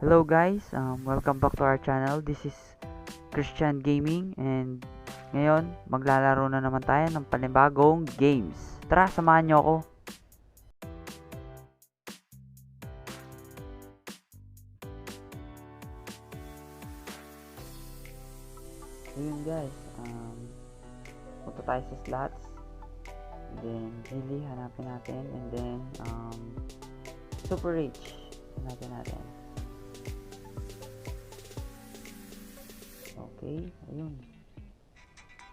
Hello guys, welcome back to our channel. This is Christian Gaming and ngayon maglalaro na naman tayo ng panibagong games. Tara, samahan nyo ako. Ayun guys, punta tayo sa slots. And then Gilly, hanapin natin. And then Super Rich, hanapin natin. Okay, ayun.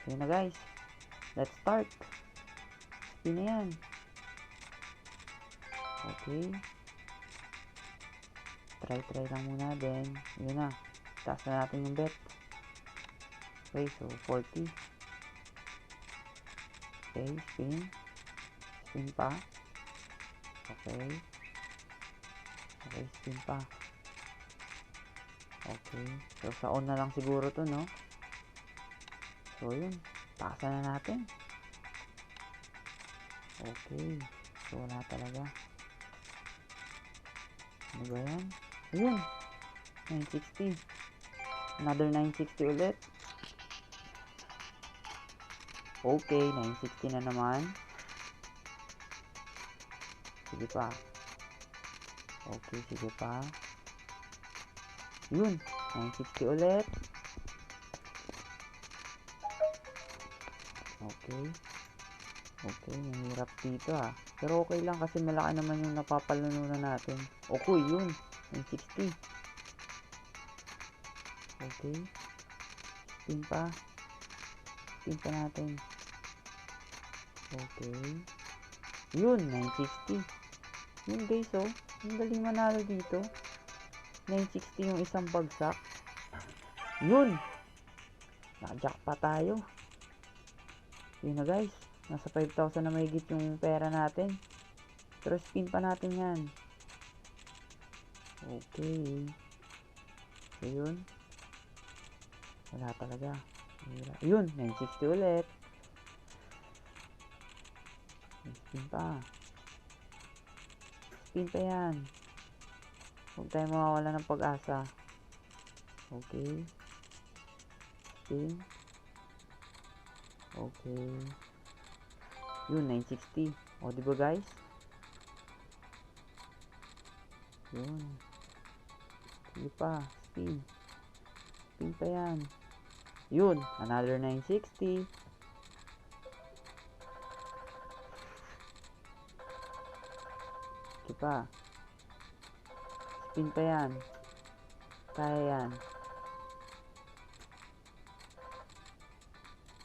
Ayun na guys. Let's start. Spin na yan. Okay. Try lang muna. Then, yun na. Taas na natin yung bet. Okay, so 40. Okay, spin. Spin pa. Okay. Okay, spin pa. Okay. So, sa on na lang siguro to, no? So, yun. Taasan na natin. Okay. So, wala talaga. Ano ba yan? Ayun. 960. Another 960 ulit. Okay, 960 na naman. Sige pa. Okay, sige pa. Yun, 960 ulit. Okay. Okay, mahirap dito Pero okay lang kasi malaki naman yung napapalununan natin. Okay, yun. 960. Okay. Spin pa. Spin pa natin. Okay. Yun, 960. Yun guys, ang galing manalo dito. 960 yung isang bagsak. Yun. Naka-jackpot tayo. Yun na guys. Nasa 5,000 na mahigit yung pera natin. Pero spin pa natin yan. Okay. So yun. Wala talaga. Yun. 960 ulit. Spin pa. Spin pa yan. Huwag tayo mawawala ng pag-asa. Okay. Spin. Okay. Yun, 960. O, diba guys? Yun. Sige pa. Spin. Spin pa yan. Yun. Another 960. Sige pa. Spin pa yan. Kaya yan.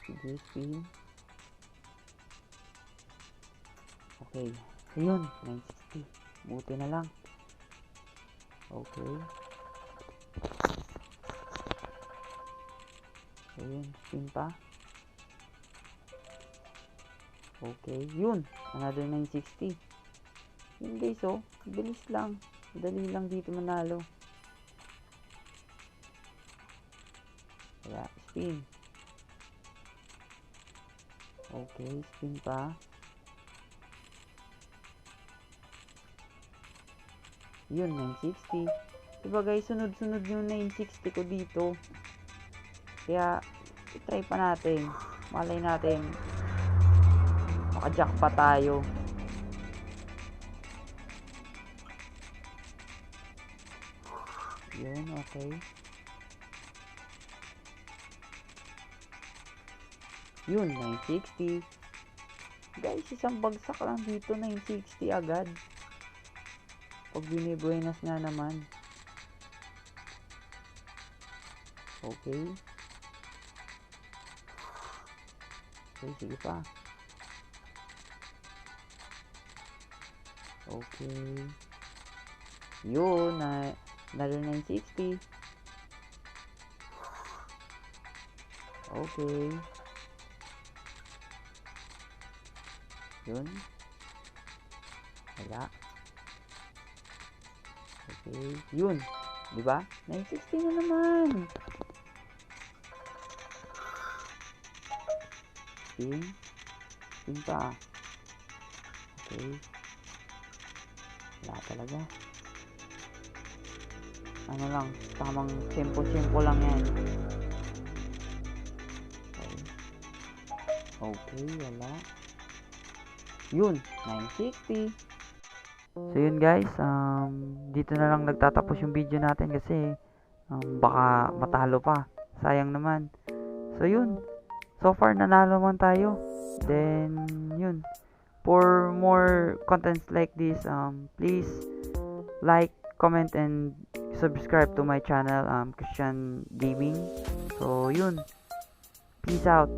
Sige, spin. Okay. Ayun, 960. Buti na lang. Okay. Ayun, spin pa. Okay, yun. Another 960. Yun guys, bilis lang. Dali lang dito manalo. Kaya, spin. Okay, spin pa. Yun, 960. Diba guys, sunod-sunod yung 960 ko dito. Kaya, itry pa natin. Malay natin. Maka-jackpot tayo. Yun, okay. Yun, 960. Guys, isang bagsak lang dito, 960 agad. Pag binibuenas nga naman. Okay. Okay, sige pa. Okay. Yun, another 960. Okay. Yun. Wala. Okay. Yun. Diba? 960 na naman. Spin. Spin pa. Okay. Wala talaga. ano lang, tamang tempo lang yan. Okay, wala. Yun, 960. So yun guys, dito na lang nagtatapos yung video natin kasi baka matalo pa. Sayang naman. So yun, so far nanalo man tayo. Then yun, for more contents like this, please like, comment, and subscribe to my channel, Christian Gaming. So yun, peace out.